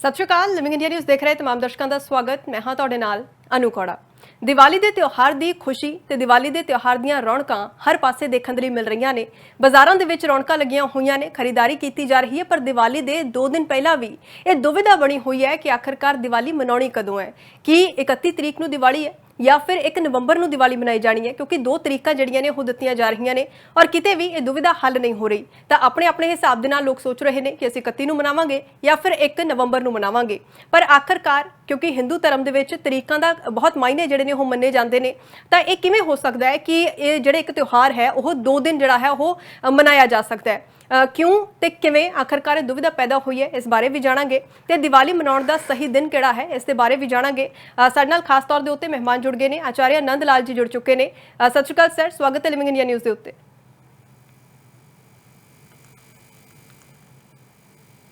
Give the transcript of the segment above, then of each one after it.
सत श्री अकाल। Living India news देख रहे तमाम दर्शकों का स्वागत। मैं हाँ तुहाडे नाल अनु कौड़ा। दिवाली के त्यौहार की खुशी ते दिवाली के त्यौहार दीयां रौनकां हर पासे देखने लई मिल रही ने। बाजारों के विच रौनकां लगियां हुईयां ने, खरीदारी की जा रही है, पर दिवाली के 2 दिन पहला भी ये दुविधा बनी हुई है कि आखिरकार दिवाली मनाउणी कदों है। कि 31 तरीक नूं दिवाली है या फिर 1 नवंबर नूं दिवाली मनाई जानी है, क्योंकि 2 तरीकां जिहड़ियां ने ओह दित्तियां जा रही ने और किते भी ये दुविधा हल नहीं हो रही। तो अपने अपने हिसाब दे नाल लोग सोच रहे हैं कि असीं 31 नूं मनावांगे या फिर 1 नवंबर नूं मनावांगे। पर आखिरकार क्योंकि हिंदू धर्म दे विच तरीकां दा बहुत मायने जिहड़े ने ओह मन्ने जांदे ने, तां इह किवें हो सकदा है कि ये जिहड़े एक त्यौहार है ओह 2 दिन जिहड़ा है ओह मनाया जा सकदा है। क्यों ते किवें आखिरकार दुविधा पैदा हुई है, इस बारे भी जाणांगे ते दिवाली मनाउण दा सही दिन किहड़ा है इस दे बारे भी जाणांगे। साडे नाल खास तौर दे उत्ते मेहमान जुड़ गए ने, आचार्य नंद लाल जी जुड़ चुके ने। सत श्री अकाल सर, स्वागत है लिविंग इंडिया न्यूज़ दे उत्ते।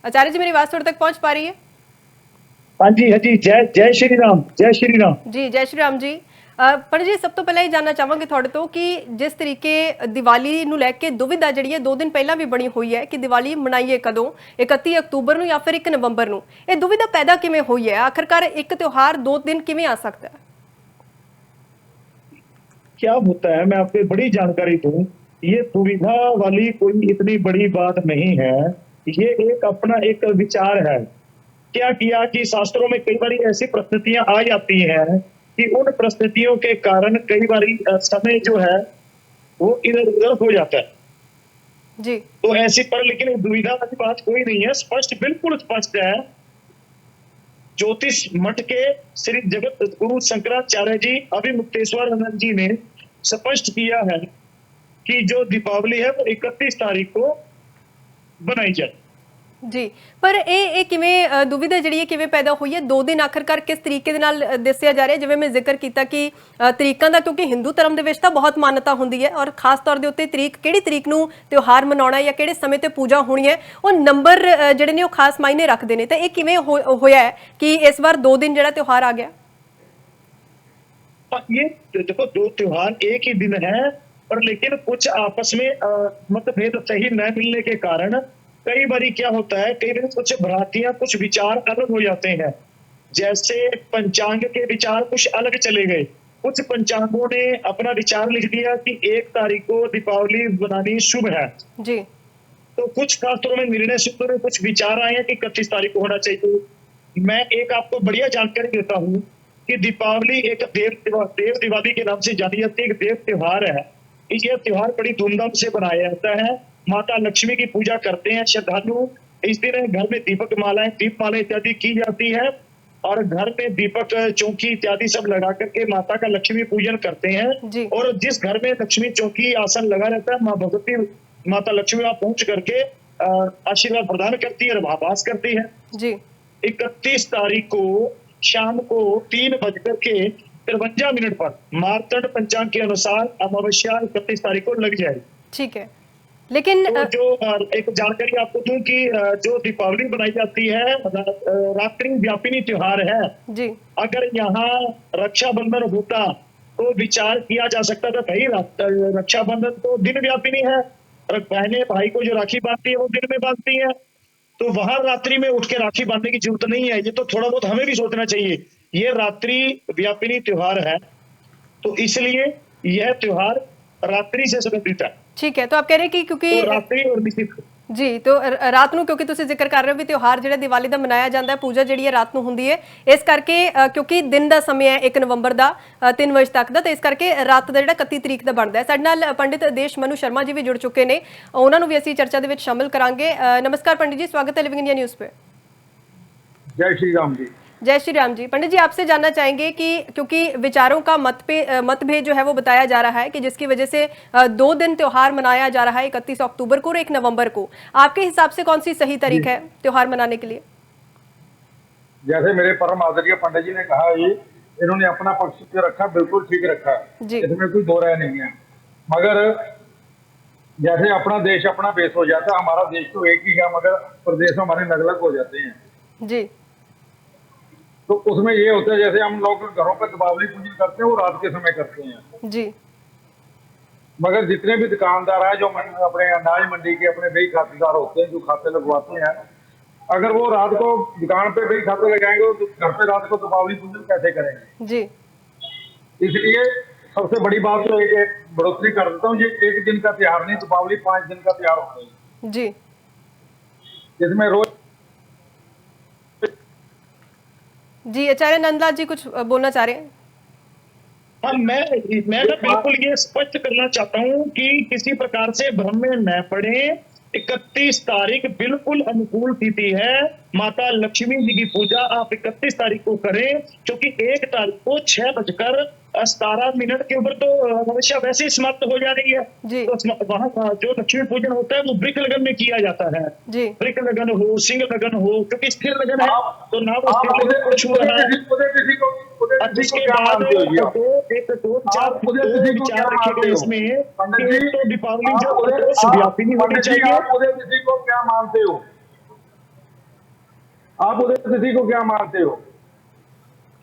आचार्य जी, मेरी आवाज थोड़े तक पहुंच पा रही है? हाँ जी, जय जय श्री राम, जय श्री राम जी। जय श्री राम जी। पंडित जी, सब तो पहले ही जानना चाहांगे थोड़े तो कि जिस तरीके दिवाली नूं लैके दुविधा जिहड़ी है 2 दिन पहला भी बनी हुई है कि दिवाली मनाइए कदों, 31 अक्तूबर नूं या फिर 1 नवंबर नूं, ये दुविधा पैदा किवें हुई है? आखिरकार एक त्योहार 2 दिन किवें आ सकता है? क्या होता है, मैं आपको बड़ी जानकारी दूं। ये दुविधा वाली कोई इतनी बड़ी बात नहीं है। ये एक अपना एक विचार है। क्या किया कि शास्त्रों में कई बार ऐसी परिस्थितियां आ जाती हैं कि उन परिस्थितियों के कारण कई बार समय जो है वो इधर उधर हो जाता है। जी। तो ऐसी पर लेकिन दुविधा वाली बात कोई नहीं है, स्पष्ट, बिल्कुल स्पष्ट है। ज्योतिष मठ के श्री जगत गुरु शंकराचार्य जी अभिमुक्तेश्वरानंद जी ने स्पष्ट किया है कि जो दीपावली है वो 31 तारीख को बनाई जाए। जी, पर ये किवें दुविधा जिहड़ी है किवें पैदा हुई है? 2 दिन आखिरकार किस तरीके दे नाल दस्सिया जा रहा है? जिवें मैं जिक्र किया कि तरीकां दा, क्योंकि हिंदू धर्म दे विच तां बहुत मान्यता हुंदी है और खास तौर दे उत्ते तरीक किहड़ी तरीक नूं त्योहार मनाउणा है या किहड़े समय ते पूजा होनी है, वो नंबर जिहड़े ने वो खास मायने रखदे ने। ते ये किवें होया है कि इस बार 2 दिन जिहड़ा त्योहार आ गया? ये देखो, 2 त्योहार एक ही दिन है, पर लेकिन कुछ आपस में मतभेद सही न मिलने के कारण कई बारी क्या होता है, कई बार कुछ भ्रांतियां, कुछ विचार अलग हो जाते हैं। जैसे पंचांग के विचार कुछ अलग चले गए। कुछ पंचांगों ने अपना विचार लिख दिया कि 1 तारीख को दीपावली बनानी शुभ है। जी। तो कुछ शास्त्रों में निर्णय सूत्रों में कुछ विचार आए हैं कि 31 तारीख को होना चाहिए। मैं एक आपको बढ़िया जानकारी देता हूँ कि दीपावली एक देव दिवाली के नाम से जानी जाती है, एक देव त्योहार है। यह त्योहार बड़ी धूमधाम से मनाया जाता है। माता लक्ष्मी की पूजा करते हैं श्रद्धालु। इस दिन घर में दीपक मालाएं, दीप माला इत्यादि की जाती है और घर में दीपक, चौकी इत्यादि सब लगा करके माता का लक्ष्मी पूजन करते हैं। जी। और जिस घर में लक्ष्मी चौकी आसन लगा रहता है, माँ भगवती, माता लक्ष्मी वहां पहुंच करके आशीर्वाद प्रदान करती है और वास करती है। जी। 31 तारीख को शाम को 3 बजकर के 53 पर मार्तंड पंचांग के अनुसार अमावस्या 31 तारीख को लग जाएगी। ठीक है, लेकिन तो जो एक जानकारी आपको दूं कि जो दीपावली बनाई जाती है रात्रि व्यापिनी त्योहार है। जी। अगर यहाँ रक्षाबंधन होता तो विचार किया जा सकता था, भाई रक्षाबंधन तो दिन व्यापिनी है और बहनें भाई को जो राखी बांधती है वो दिन में बांधती है, तो वहां रात्रि में उठ के राखी बांधने की जरूरत नहीं है। ये तो थोड़ा बहुत हमें भी सोचना चाहिए। ये रात्रि व्यापिनी त्योहार है, तो इसलिए यह त्योहार रात्रि से संबंधित है। ठीक है, तो आप कह रहे हैं कि क्योंकि तो रात्रि और निश्चित जी, तो रात नूं क्योंकि तुसीं जिक्र कर रहे हो भी त्योहार जिहड़ा दिवाली दा मनाया जाता है, पूजा जिहड़ी है रात नूं हुंदी है, इस करके क्योंकि दिन दा समय है 1 नवंबर दा 3 बजे तक दा, तो इस करके रात दा जिहड़ा 31 तरीक दा बनदा है। साडे नाल पंडित देश मनु शर्मा जी भी जुड़ चुके ने, उन्हां नूं भी असीं चर्चा दे विच शामिल करांगे। नमस्कार पंडित जी, स्वागत है लिविंग इंडिया न्यूज़ पे। जय श्री राम जी। जय श्री राम जी। पंडित जी, आपसे जानना चाहेंगे कि क्योंकि विचारों का मतभेद जो है वो बताया जा रहा है कि जिसकी वजह से 2 दिन त्योहार मनाया जा रहा है, 31 अक्टूबर को और 1 नवंबर को। आपके हिसाब से कौन सी सही तारीख है त्योहार मनाने के लिए? जैसे मेरे परम आदरणीय पंडित जी ने कहा, ये इन्होंने अपना पक्ष रखा, बिल्कुल ठीक रखा, इसमें कोई दो राय नहीं है। मगर जैसे अपना देश अपना बेस हो जाता है, हमारा देश तो एक ही है मगर प्रदेश हमारे अलग अलग हो जाते हैं जी। तो उसमें ये होता है, जैसे हम लोग घरों पर दीपावली पूजन करते हैं वो रात के समय करते हैं जी। मगर जितने भी दुकानदार हैं जो अपने अनाज मंडी के अपने बही खातेदार होते हैं, जो खाते लगवाते हैं, अगर वो रात को दुकान पे भी खाते लगाएंगे तो घर पे रात को दीपावली पूजन कैसे करेंगे? जी इसलिए सबसे बड़ी बात तो एक बढ़ोतरी कर देता हूँ, ये एक दिन का त्योहार नहीं, दीपावली 5 दिन का त्योहार होता है, जी जिसमें रोज। जी आचार्य नंदलाल जी कुछ बोलना चाह रहे हैं? हाँ, मैं ना बिल्कुल ये स्पष्ट करना चाहता हूँ कि किसी प्रकार से भ्रम में न पड़े। 31 तारीख बिल्कुल अनुकूल तिथि है, माता लक्ष्मी जी की पूजा आप 31 तारीख को करें, क्योंकि 1 तारीख को 6:17 के ऊपर तो अमावस्या वैसे ही समाप्त हो जा रही है। जी तो वहां जो लक्ष्मी पूजन होता है वो वृक लगन में किया जाता है। जी वृक लगन हो, सिंह लगन हो, क्योंकि स्थिर लगन है तो ना वो आप स्थिर लगन को छू रहा है। उदय तिथि को जिसके क्या बाद मानते हो जी आप? दो उदय तिथि को क्या विचार रखे मानते गए हो? इसमें पंडित कि जी, एक तो दीपावली जो आप व्यापिनी होनी पंडित जी, चाहिए। आप उदय तिथि को क्या मानते हो? आप उदय तिथि को क्या मानते हो?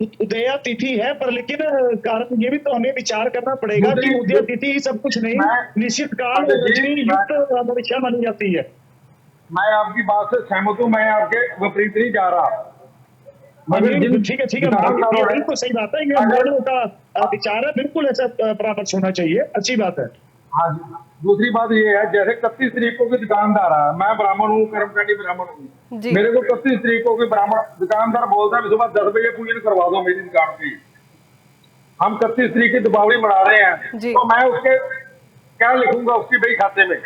उदया तिथि है, पर लेकिन कारण ये भी तो हमें विचार करना पड़ेगा कि उदय तिथि ही सब कुछ नहीं, निश्चित काल और पंडित जी, रजनी युक्त अमावस्या मानी जाती है। मैं आपकी बात से सहमत हूँ, मैं आपके विपरीत नहीं जा रहा, मगर जिन ठीक है ये दुकानदारों ने बिल्कुल सही बात है, ये हम दोनों का विचार है, बिल्कुल ऐसा परामर्श होना चाहिए, अच्छी बात है। हाँ जी, दूसरी बात ये है, जैसे 31 तारीख को भी दुकानदार है, मैं ब्राह्मण हूँ, कर्मकांडी ब्राह्मण हूँ, जी मेरे को 31 तारीख को भी ब्राह्मण दुकानदार बोलता है सुबह 10 बजे पूजन करवा दो मेरी दुकान की। हम 31 तारीख की दीपावली मना रहे हैं, जी तो मैं उसके क्या लिखूंगा उसकी बही खाते में?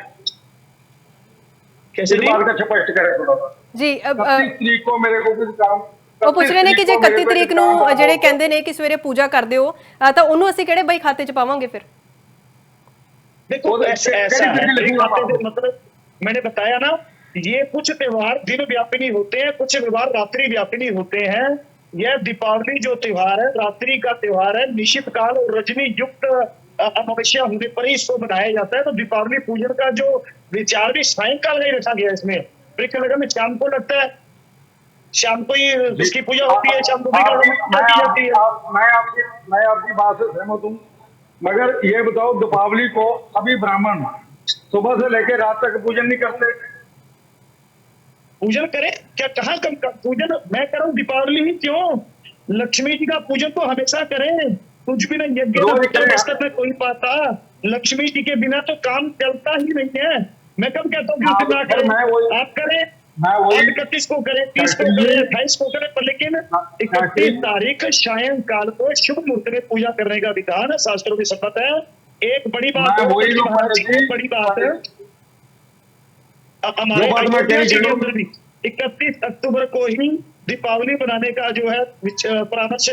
कैसे इस जी? बात का स्पष्ट करें थोड़ा सा। जी 31 तारीख को मेरे को भी दुकान, ਉਹ ਪੁੱਛ ਰਹੇ ਨੇ ਕਿ ਜੇ 31 ਤਰੀਕ ਨੂੰ ਜਿਹੜੇ ਕਹਿੰਦੇ ਨੇ ਕਿ ਸਵੇਰੇ ਪੂਜਾ ਕਰਦੇ ਹੋ ਤਾਂ ਉਹਨੂੰ ਅਸੀਂ ਕਿਹੜੇ ਬਈ खाते 'ਚ ਪਾਵਾਂਗੇ ਫਿਰ? देखो ऐसा है, मतलब मैंने बताया ना, ये कुछ त्योहार दिन व्यापिनी होते हैं, कुछ त्योहार रात्रि व्यापिनी होते हैं। यह दीपावली जो त्योहार है रात्रि का त्योहार है, निश्चित काल और रजनी युक्त अमावस्या होने पर ही इसको मनाया जाता है। तो दीपावली पूजन का जो विचार भी सायंकाल नहीं रखा गया इसमें, वृक्ष लगन में शाम को लगता है, शाम को ही इसकी पूजा होती है, शाम को पूजा की जाती है। मैं आपकी बात से सहमत हूँ, मगर ये बताओ दीपावली को सभी ब्राह्मण सुबह से लेकर रात तक पूजन नहीं करते? पूजन करें क्या, कहाँ कम पूजन मैं करूं, दीपावली ही क्यों, लक्ष्मी जी का पूजन तो हमेशा करें। कुछ भी नहीं, यज्ञ में कोई पाता, लक्ष्मी जी के बिना तो काम चलता ही नहीं है। मैं कब कहता हूँ कि ना करें, आप करें, 31 को करें, 30 को करें, 28 को करें, पर लेकिन 31 तारीख सायंकाल को शुभ मुहूर्त में पूजा करने का विधान शास्त्रों की सम्मत है। एक बड़ी बात बड़ी बात है, हमारे अयोध्या जी के अंदर भी 31 अक्टूबर को ही दीपावली मनाने का जो है परामर्श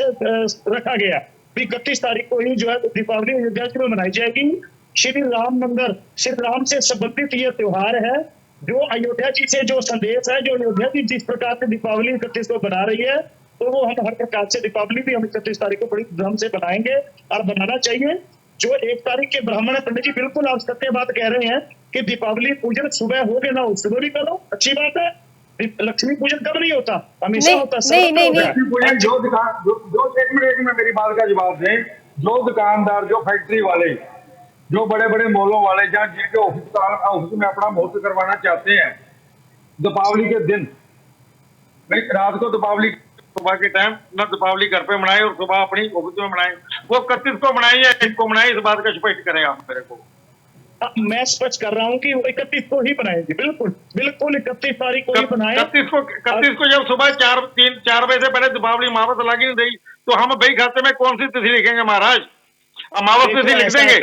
रखा गया। 31 तारीख को ही जो है दीपावली अयोध्या जी में मनाई जाएगी। श्री राम मंदिर, श्री राम से संबंधित ये त्योहार है, जो अयोध्या जी से जो संदेश है, जो अयोध्या जी जिस प्रकार से दीपावली 31 को बना रही है, तो वो हम हर प्रकार से दीपावली भी हम 31 तारीख को बड़ी धूम से बनाएंगे और बनाना चाहिए। जो 1 तारीख के ब्राह्मण है, पंडित जी बिल्कुल आप सत्य बात कह रहे हैं कि दीपावली पूजन सुबह हो गया ना, सुबह भी करो, अच्छी बात है। लक्ष्मी पूजन कब नहीं होता, हमेशा होता है। लक्ष्मी पूजन जो एक मिनट मेरी बात का जवाब दें, जो दुकानदार, जो फैक्ट्री वाले, जो बड़े बड़े मॉलों वाले, जहाँ जिनके ऑफिस में अपना मुहूर्त करवाना चाहते हैं दीपावली के दिन, नहीं रात को दीपावली सुबह के टाइम ना दीपावली घर पे मनाए और सुबह अपनी ऑफिस में मनाए, वो 31 को मनाए या 1 को मनाए, इस बात का स्पष्ट करें आप मेरे को। मैं स्पष्ट कर रहा हूँ कि वो 31 को ही बनाएंगे, बिल्कुल बिल्कुल 31 तारीख को ही बनाए। 31 को जब सुबह 4 बजे से पहले दीपावली अमावस लगी नहीं रही, तो हम बही खाते में कौन सी तिथि लिखेंगे महाराज? अमावस तिथि लिख देंगे।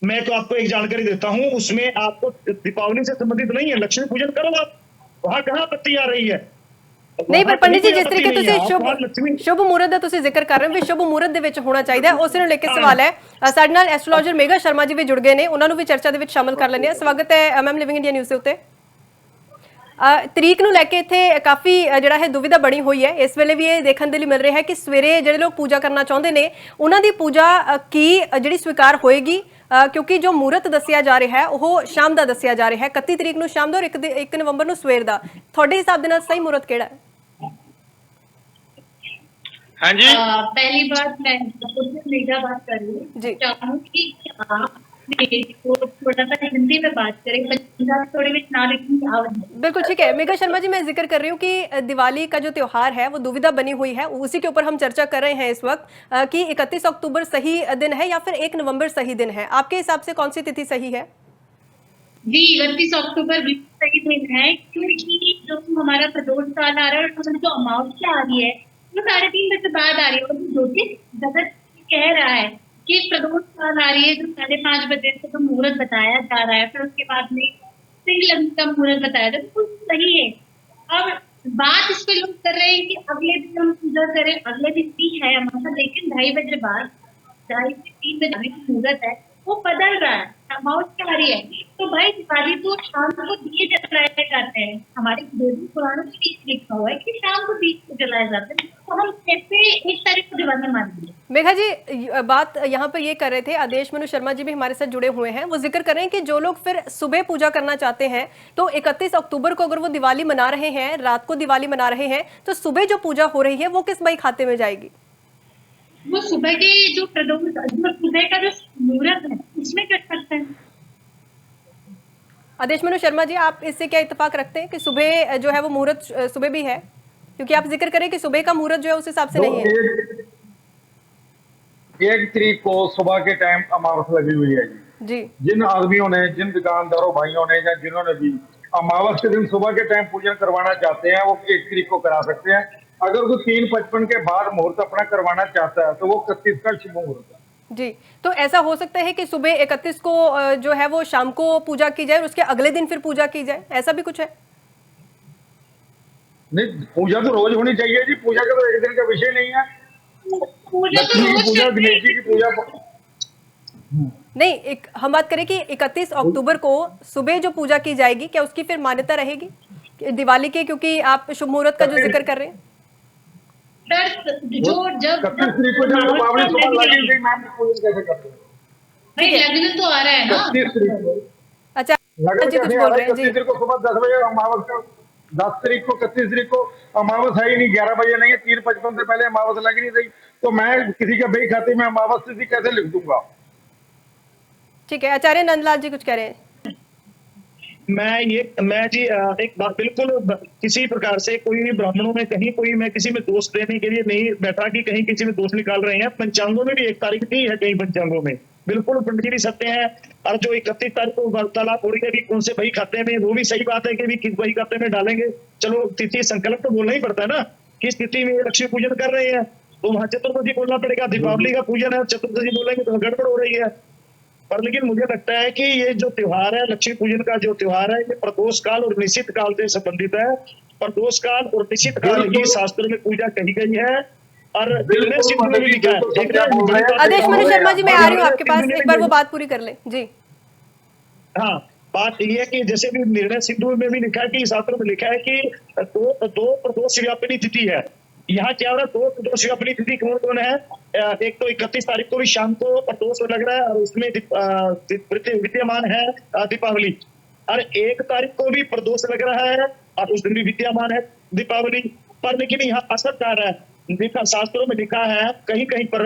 मैं तो आपको एक जानकारी देता हूँ, उसमें आपको दीपावली से संबंधित नहीं है, लक्ष्मी पूजन करो आप, वहां कहाँ आपत्ति आ रही है? नहीं पर पंडित जी जिस तरीके ਤੁਸੀਂ शुभ मुहूर्त ਦਾ ਤੁਸੀਂ ਜ਼ਿਕਰ ਕਰ ਰਹੇ ਹੋ ਵੀ शुभ मुहूर्त ਦੇ ਵਿੱਚ ਹੋਣਾ ਚਾਹੀਦਾ, ਉਸ ਨੂੰ ਲੈ ਕੇ ਸਵਾਲ ਹੈ। ਸਾਡੇ ਨਾਲ ਐਸਟ੍ਰੋਲੋਜਰ ਮੇਗਾ ਸ਼ਰਮਾ ਜੀ ਵੀ ਜੁੜ ਗਏ ਨੇ, ਉਹਨਾਂ ਨੂੰ ਵੀ ਚਰਚਾ ਦੇ ਵਿੱਚ ਸ਼ਾਮਲ ਕਰ ਲੈਂਦੇ ਆ। ਸਵਾਗਤ ਹੈ ਮੈਮ ਲਿਵਿੰਗ ਇੰਡੀਆ ਨਿਊਜ਼ ਦੇ ਉੱਤੇ। ਤਰੀਕ ਨੂੰ ਲੈ ਕੇ ਇੱਥੇ ਕਾਫੀ ਜਿਹੜਾ ਹੈ ਦੁਵਿਧਾ ਬਣੀ ਹੋਈ ਹੈ। ਇਸ ਵੇਲੇ ਵੀ ਇਹ ਦੇਖਣ ਦੇ ਲਈ ਮਿਲ ਰਿਹਾ ਹੈ ਕਿ ਸਵੇਰੇ ਜਿਹੜੇ ਲੋਕ ਪੂਜਾ ਕਰਨਾ ਚਾਹੁੰਦੇ ਨੇ ਉਹਨਾਂ ਦੀ ਪੂਜਾ ਕੀ ਜਿਹੜੀ ਸਵੀਕਾਰ ਹੋਏਗੀ, ਕਿਉਂਕਿ ਜੋ ਮੂਰਤ ਦੱਸਿਆ ਜਾ ਰਿਹਾ ਹੈ ਉਹ ਸ਼ਾਮ ਦਾ ਦੱਸਿਆ ਜਾ ਰਿਹਾ ਹੈ, 31 ਤਰੀਕ ਨੂੰ ਸ਼ਾਮ ਦਾ ਔਰ 1 ਨਵੰਬਰ ਨੂੰ ਸਵੇਰ ਦਾ। ਤੁਹਾਡੇ ਹਿਸਾਬ ਦੇ ਨਾਲ ਸਹੀ ਮੂਰਤ ਕਿਹੜਾ ਹੈ? हाँ जी, पहली बात मैं बात कर रही हूँ कि जी, तो थोड़ा सा हिंदी में बात करें, पंजाब थोड़ी भी ना लिखनी आवत है। बिल्कुल ठीक है मेघा शर्मा जी, मैं जिक्र कर रही हूँ कि दिवाली का जो त्योहार है वो दुविधा बनी हुई है, उसी के ऊपर हम चर्चा कर रहे हैं इस वक्त कि 31 अक्टूबर सही दिन है या फिर 1 नवंबर सही दिन है। आपके हिसाब से कौन सी तिथि सही है? जी, 31 अक्टूबर बिल्कुल सही दिन है, क्योंकि जो हमारा प्रदोष काल आ रहा है और जो अमावस्या आ रही है वो 3:30 बजे बाद आ रही है, और ज्योतिष जगत कह रहा है कि प्रदोष काल आ रही है जो 5:30 बजे से जो मुहूर्त बताया जा रहा है, फिर उसके बाद में सिंह लग्न का मुहूर्त बताया जा रहा है, बिल्कुल सही है। अब बात इस पे लोग कर रहे हैं कि अगले दिन हम पूजा करें, अगले दिन भी है अमावस्या, लेकिन 2:30 बजे बाद 2:30 से 3 बजे जो मुहूर्त है वो बदल रहा है, अमावस्या आ रही है। तो भाई दिवाली तो शाम को दिए जलाए जाते हैं, हमारे वेद पुराणों में भी लिखा हुआ है कि शाम को दिए जलाए जाते हैं, तो हम कैसे 1 तारीख को दिवाली मानेंगे? मेघा जी, बात यहाँ पर ये कर रहे थे, आदेश मनु शर्मा जी भी हमारे साथ जुड़े हुए हैं, वो जिक्र कर रहे हैं कि जो लोग फिर सुबह पूजा करना चाहते हैं तो 31 अक्टूबर को अगर वो दिवाली मना रहे हैं, रात को दिवाली मना रहे हैं, तो सुबह जो पूजा हो रही है वो किस भाई खाते में जाएगी? वो सुबह के जो प्रदोष जो सुबह का जो मुहूर्त है उसमें कर सकते हैं। आदेश मनु शर्मा जी, आप इससे क्या इत्तेफाक रखते हैं कि सुबह जो है वो मुहूर्त सुबह भी है, क्योंकि आप जिक्र करें कि सुबह का मुहूर्त जो है उस हिसाब से नहीं है। 1 तारीख को सुबह के टाइम अमावस लगी हुई है जी। जी जिन आदमियों ने, जिन दुकानदारों भाइयों ने या जिन्होंने भी अमावस के दिन सुबह के टाइम पूजन करवाना चाहते हैं वो 1 तारीख को करा सकते हैं। अगर कोई 3:55 के बाद मुहूर्त अपना करवाना चाहता है तो वो 31 का शुभ मुहूर्त है। जी, तो ऐसा हो सकता है कि सुबह 31 को जो है वो शाम को पूजा की जाए और उसके अगले दिन फिर पूजा की जाए, ऐसा भी कुछ है? नहीं, पूजा तो रोज होनी चाहिए जी, पूजा का तो एक दिन का विषय नहीं है। पूजा तो लक्ष्मी की रोज पूजा, करते गणेश जी हैं। की पूजा। नहीं, एक हम बात करें कि 31 अक्टूबर को सुबह जो पूजा की जाएगी, क्या उसकी फिर मान्यता रहेगी दिवाली के, क्योंकि आप शुभ मुहूर्त का जो जिक्र कर रहे हैं? सर जो जब 31 तारीख को जब दीपावली सुबह लगी थी, मैम पूजन कैसे करते हैं? भाई लग्न तो आ रहा है ना। 31 तारीख को अच्छा लगन जी, कुछ कैसे आ बोल रहा रहे है? हैं 31 जी। तारीख को सुबह 10 बजे अमावस का, 10 तारीख को 31 तारीख को अमावस है ही नहीं, 11 बजे नहीं है, 3:55 से पहले अमावस लगी नहीं रही, तो मैं किसी के बही खाते में अमावस तिथि कैसे लिख दूंगा? ठीक है, आचार्य नंदलाल जी कुछ कह रहे हैं। मैं जी एक बात बिल्कुल किसी प्रकार से कोई भी ब्राह्मणों में कहीं कोई, मैं किसी में दोष देने के लिए नहीं बैठा कि कहीं किसी में दोष निकाल रहे हैं। पंचांगों में भी 1 तारीख नहीं है, कहीं पंचांगों में बिल्कुल पंडित जी भी सत्य है। और जो 31 तारीख को वार्तालाप हो रही है कि कौन से बही खाते में, वो भी सही बात है कि भी किस बही खाते में डालेंगे। चलो तिथि संकल्प तो बोलना ही पड़ता है ना, किस तिथि में लक्ष्मी पूजन कर रहे हैं, तो वहां चतुर्दशी बोलना पड़ेगा। दीपावली का पूजन है, चतुर्दशी बोलेंगे तो गड़बड़ हो रही है। पर लेकिन मुझे लगता है कि ये जो त्योहार है, लक्ष्मी पूजन का जो त्योहार है, ये प्रदोष काल और निश्चित काल से संबंधित है। प्रदोष काल और निश्चित काल ही शास्त्र में पूजा कही गई है और निर्णय सिद्ध में भी लिखा है। ठीक है, आदेश मनु शर्मा जी, मैं आ रही हूँ आपके पास, एक बार वो बात पूरी कर लें जी। हाँ, बात ये है कि जैसे भी निर्णय सिद्धू में भी लिखा है कि शास्त्र में लिखा है कि दो प्रदोष व्यापिनी तिथि है। यहाँ क्या हो रहा है, 2 प्रदोष व्यापिनी तिथि कौन कौन है? एक तो 31 तारीख को भी शाम को प्रदोष लग रहा है और उसमें विद्यमान है दीपावली, और 1 तारीख को भी प्रदोष लग रहा है और उस दिन भी विद्यमान है दीपावली। पर लेकिन यहाँ असर क्या रहा है, शास्त्रों में लिखा है कहीं कहीं पर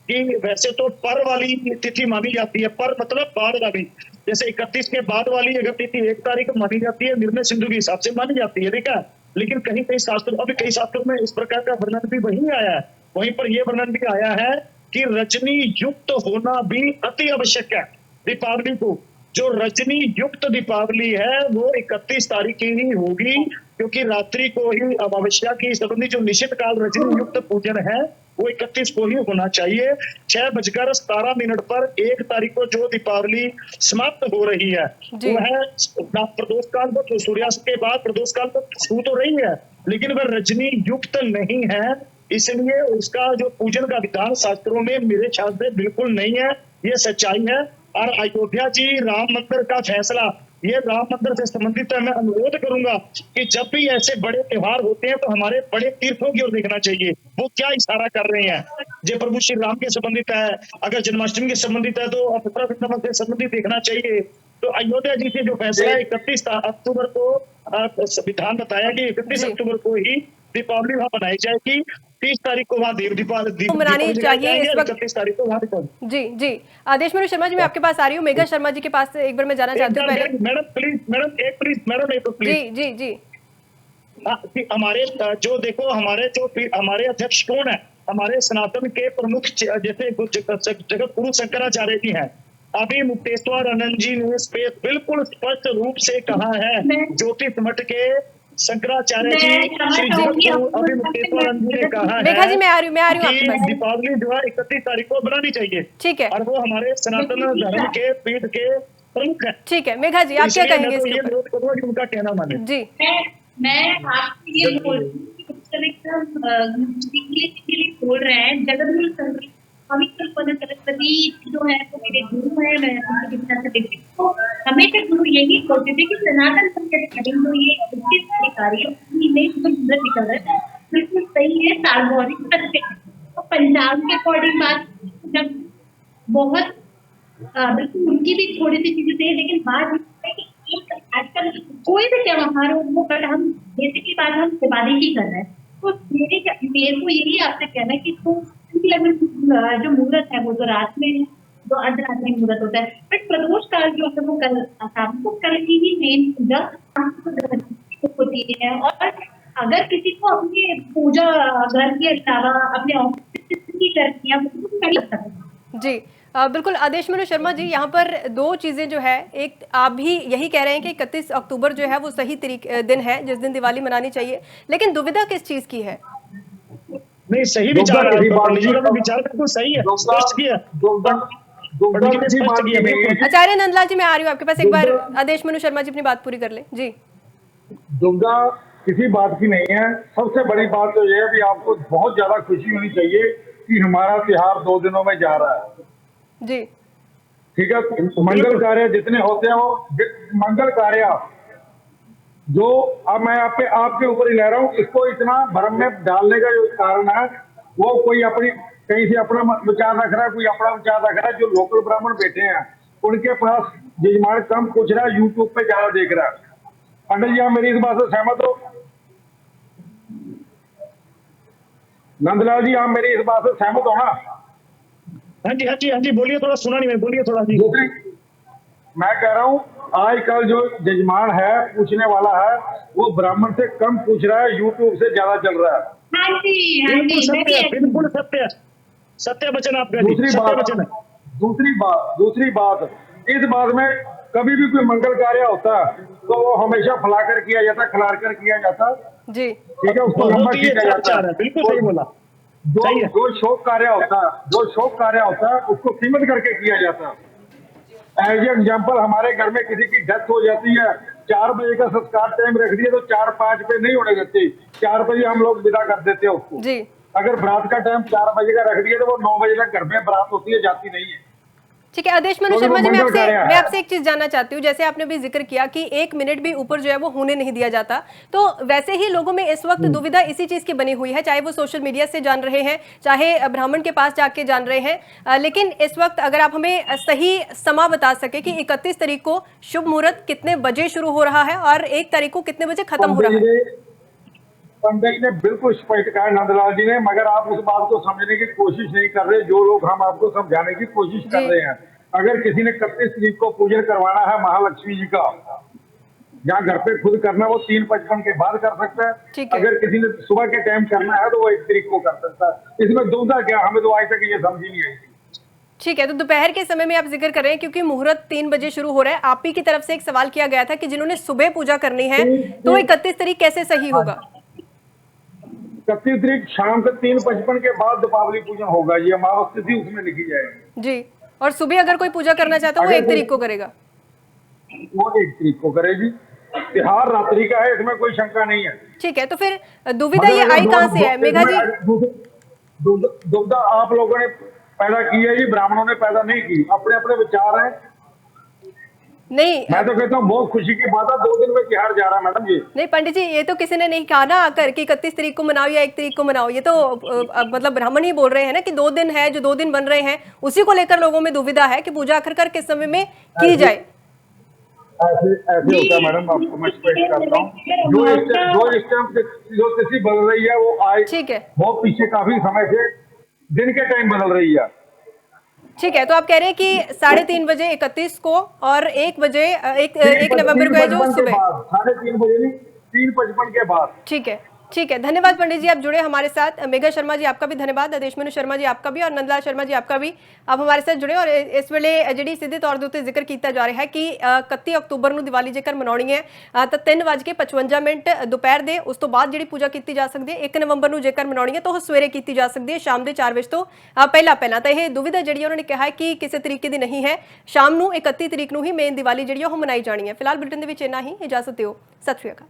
कि वैसे तो पर वाली तिथि मानी जाती है, पर मतलब बाद वाली, जैसे 31 के बाद वाली अगर तिथि 1 तारीख को मानी जाती है, निर्णय सिंधु के हिसाब से मानी जाती है, देखा। लेकिन कहीं कहीं शास्त्रों, अभी कई शास्त्रों में इस प्रकार का वर्णन भी वही आया है, वहीं पर यह वर्णन भी आया है कि रजनी युक्त होना भी अति आवश्यक है। दीपावली को जो रजनी युक्त दीपावली है वो 31 तारीख की ही होगी, क्योंकि रात्रि को ही अमावस्या की संबंधी जो निश्चित काल रजनी युक्त पूजन है वो 31 को ही होना चाहिए। 6:17 पर 1 तारीख को जो दीपावली समाप्त हो रही है वो है प्रदोष काल को, तो सूर्यास्त के बाद प्रदोष काल को छू तो रही है, लेकिन वह रजनी युक्त नहीं है, इसलिए उसका जो पूजन का विधान शास्त्रों में मेरे ख्याल से बिल्कुल नहीं है। ये सच्चाई है। और अयोध्या जी राम मंदिर का फैसला, ये राम मंदिर से संबंधित है। मैं अनुरोध करूंगा कि जब भी ऐसे बड़े त्योहार होते हैं तो हमारे बड़े तीर्थों की ओर देखना चाहिए, वो क्या इशारा कर रहे हैं। जो प्रभु श्री राम के संबंधित है, अगर जन्माष्टमी के संबंधित है तो अपरा वृंदावन से संबंधित देखना चाहिए। तो अयोध्या जी से जो फैसला 31 अक्टूबर को संविधान बताया कि 31 अक्टूबर को ही दीपावली वहां मनाई जाएगी। 30 तारीख को वहां दीपावली मनानी चाहिए इस वक्त। 31 तारीख को वहां दीपावली। जी जी, देशमुख शर्मा जी मैं आपके पास आ रही हूँ। मेघा शर्मा जी के पास एक बार मैं जाना चाहती हूँ पहले। मैडम प्लीज, मैडम एक प्लीज। जी जी जी, हमारे जो देखो हमारे अध्यक्ष कौन है, हमारे सनातन के प्रमुख जैसे जगत गुरु शंकराचार्य जी हैं। अभी मुक्तेश्वर आनंद जी ने इस पे बिल्कुल स्पष्ट रूप से कहा है, ज्योतिष मठ के शंकराचार्य जी श्री जगत गुरु अभी मुक्तेश्वर आनंद जी ने कहा है। मेघा जी मैं आ रही हूँ आपके पास। दीपावली जो है 31 तारीख को मनानी चाहिए। ठीक है, और वो हमारे सनातन धर्म के पीठ के प्रमुख है। ठीक है मेघा जी, आप क्या कहेंगे इसके ऊपर? उनका कहना माने जी। मैं आपके लिए बोल रही हूँ कि बोल रहे हैं जगत गुरु सरस्वती जो है वो मेरे गुरु है। मैं उनकी तरह से देखती हूँ, हमेशा गुरु यही बोलते थे कि सनातन धर्म के अकॉर्डिंग तो ये कार्य निकल रहा है, बिल्कुल सही है, सार्वजनिक सत्य है। तो पंजाब के अकॉर्डिंग बात जब बहुत बिल्कुल उनकी भी थोड़ी सी चीजें थे, लेकिन बात है कि आजकल कोई भी त्योहार हो वो कल हम बेसिकली बात हम दिवाली की कर रहे हैं। तो मेरे को यही आपसे कहना है कि तो जो मुहूर्त है वो तो रात में, जो अर्धरात में मुहूर्त होता है, बट प्रदोष काल जो है वो कल शाम को, कल की ही मेन पूजा होती है। और अगर किसी को अपनी पूजा घर के अलावा अपने ऑफिस की करनी है तो कर सकता है। जी बिल्कुल, देशमुख शर्मा जी यहाँ पर दो चीजें जो है, एक आप भी यही कह रहे हैं कि 31 अक्टूबर जो है वो सही दिन है जिस दिन दिवाली मनानी चाहिए, लेकिन दुविधा किस चीज की है? नहीं, सही विचार है, विचार बिल्कुल सही है, स्पष्ट किया। आचार्य नंदलाल जी मैं आ रही हूँ आपके पास, एक बार आदेश मनु शर्मा जी अपनी बात पूरी कर ले। जी, दुविधा किसी बात की नहीं है। सबसे बड़ी बात तो यह है कि आपको बहुत ज्यादा खुशी होनी चाहिए कि हमारा त्योहार 2 दिनों में जा रहा है। जी ठीक है, मंगल कार्य जितने होते हैं वो मंगल कार्य जो अब मैं आपके ऊपर ही ले रहा हूँ, इसको इतना भ्रम में डालने का जो कारण है वो कोई अपनी कहीं से अपना विचार रख रहा है, कोई अपना विचार रख रहा है। जो लोकल ब्राह्मण बैठे हैं उनके पास जजमान कम पूछ रहा है, यूट्यूब पे ज्यादा देख रहा है। पंडित जी आप मेरी इस बात से सहमत हो? नंदलाल जी आप मेरी इस बात से सहमत हो ना? हाँ जी बोलिए, थोड़ा सुना नहीं मैं, बोलिए थोड़ा जी। मैं कह रहा हूँ आजकल जो जजमान है पूछने वाला है वो ब्राह्मण से कम पूछ रहा है, यूट्यूब से ज्यादा चल रहा है। बिल्कुल सत्य वचन आपका। दूसरी बात इस बात में कभी भी कोई मंगल कार्य होता है तो वो हमेशा फैलाकर किया जाता है, खिलाकर किया जाता है जी। ठीक है, उसको लंबा खींचा जाता है। बिल्कुल सही बोला। जो शोक कार्य होता है उसको सीमित करके किया जाता है। एज एग्जाम्पल हमारे घर में किसी की डेथ हो जाती है, 4 बजे का संस्कार टाइम रख दिए तो 4-5 पे नहीं होने देते, 4 बजे हम लोग विदा कर देते हैं उसको जी। अगर बारात का टाइम 4 बजे का रख दिया तो वो 9 बजे तक घर में बारात होती है, जाती नहीं है। ठीक है, आदेश मनु शर्मा जी मैं आपसे एक चीज जानना चाहती हूँ। जैसे आपने भी जिक्र किया कि 1 मिनट भी ऊपर जो है वो होने नहीं दिया जाता, तो वैसे ही लोगों में इस वक्त दुविधा इसी चीज की बनी हुई है, चाहे वो सोशल मीडिया से जान रहे हैं, चाहे ब्राह्मण के पास जाके जान रहे हैं। लेकिन इस वक्त अगर आप हमें सही समा बता सके कि 31 तारीख को शुभ मुहूर्त कितने बजे शुरू हो रहा है और 1 तारीख को कितने बजे खत्म हो रहा है? पंडित जी ने बिल्कुल स्पष्ट कहा नंदलाल जी ने, मगर आप उस बात को समझने की कोशिश नहीं कर रहे। जो लोग हम आपको समझाने की कोशिश कर रहे हैं, अगर किसी ने 31 तारीख को पूजन करवाना है महालक्ष्मी जी का, जहाँ घर पे खुद करना वो 3:55 के बाद कर सकता है। अगर किसी ने सुबह के टाइम करना है तो वो 1 तारीख को कर सकता है। इसमें दुविधा क्या? हमें तो आज तक ये समझ ही नहीं आई। ठीक है, तो दोपहर के समय में आप जिक्र कर रहे हैं क्योंकि मुहूर्त 3 बजे शुरू हो रहा है। आप ही की तरफ से एक सवाल किया गया था कि जिन्होंने सुबह पूजा करनी है तो 31 तारीख कैसे सही होगा? 31 तारीख शाम के 3:55 के बाद दीपावली पूजन होगा, ये अमावस्या थी उसमें लिखी जाएगी जी। और सुबह अगर कोई पूजा करना चाहता है वो 1 तारीख को करेगा, वो 1 तारीख को करेगी। त्योहार रात्रि का है, इसमें कोई शंका नहीं है। ठीक है, तो फिर दुविधा ये आई कहाँ से है मेघा जी? दुविधा आप लोगों ने पैदा की है, ये ब्राह्मणों ने पैदा नहीं की, अपने अपने विचार हैं। नहीं, मैं तो कहता हूँ बहुत खुशी की बात है, 2 दिन में त्योहार जा रहा है मैडम जी। नहीं पंडित जी, ये तो किसी ने नहीं कहा ना आकर कि 31 तारीख को मनाओ या 1 तारीख को मनाओ। ये तो मतलब ब्राह्मण ही बोल रहे हैं ना कि 2 दिन है, जो 2 दिन बन रहे हैं उसी को लेकर लोगों में दुविधा है कि पूजा आखिरकार किस समय में की जाए। ऐसे ऐसे होता है मैडम, आपको मैं स्पष्ट करता हूँ। जो इस टाइम जो तिथि बदल रही है वो आज ठीक है, बहुत पीछे काफी समय से दिन के टाइम बदल रही है। ठीक है। तो आप कह रहे हैं कि 3:30 बजे 31 को और 1 बजे 1 नवंबर को है जो 3:55 के सुबह। बाद, 3:30 बजे नहीं, 3:55 के बाद। ठीक है, ठीक है। धन्यवाद पंडित जी, आप जुड़े हमारे साथ। मेघा शर्मा जी आपका भी धन्यवाद, देशमनु शर्मा जी आपका भी, और नंदलाल शर्मा जी आपका भी, आप हमारे साथ जुड़े। और इस वेले ਜਿਹੜੀ ਸਿੱਧੇ ਤੌਰ ਦੇ ਉੱਤੇ ਜ਼ਿਕਰ ਕੀਤਾ ਜਾ ਰਿਹਾ ਹੈ ਕਿ 31 ਅਕਤੂਬਰ ਨੂੰ ਦੀਵਾਲੀ ਜੇਕਰ ਮਨਾਉਣੀ ਹੈ ਤਾਂ 3:55 ਦੁਪਹਿਰ ਦੇ, ਉਸ ਤੋਂ ਬਾਅਦ ਜਿਹੜੀ ਪੂਜਾ ਕੀਤੀ ਜਾ ਸਕਦੀ ਹੈ। 1 ਨਵੰਬਰ ਨੂੰ ਜੇਕਰ ਮਨਾਉਣੀ ਹੈ ਤਾਂ ਉਹ ਸਵੇਰੇ ਕੀਤੀ ਜਾ ਸਕਦੀ ਹੈ, ਸ਼ਾਮ ਦੇ 4 ਵਜੇ ਤੋਂ ਪਹਿਲਾਂ ਪਹਿਲਾਂ। ਤਾਂ ਇਹ ਦੁਵਿਧਾ ਜਿਹੜੀ ਉਹਨਾਂ ਨੇ ਕਿਹਾ ਹੈ ਕਿ ਕਿਸੇ ਤਰੀਕੇ ਦੀ ਨਹੀਂ ਹੈ, ਸ਼ਾਮ ਨੂੰ 31 ਤਰੀਕ ਨੂੰ ਹੀ ਮੇਨ ਦੀਵਾਲੀ ਜਿਹੜੀ ਉਹ ਮਨਾਈ ਜਾਣੀ ਹੈ। ਫਿਲਹਾਲ ਬੁਲੇਟਿਨ ਦੇ ਵਿੱਚ ਇੰਨਾ ਹੀ, ਇਜਾਜ਼ਤ ਦਿਓ, ਸਤਿ ਸ਼੍ਰੀ ਅਕਾਲ।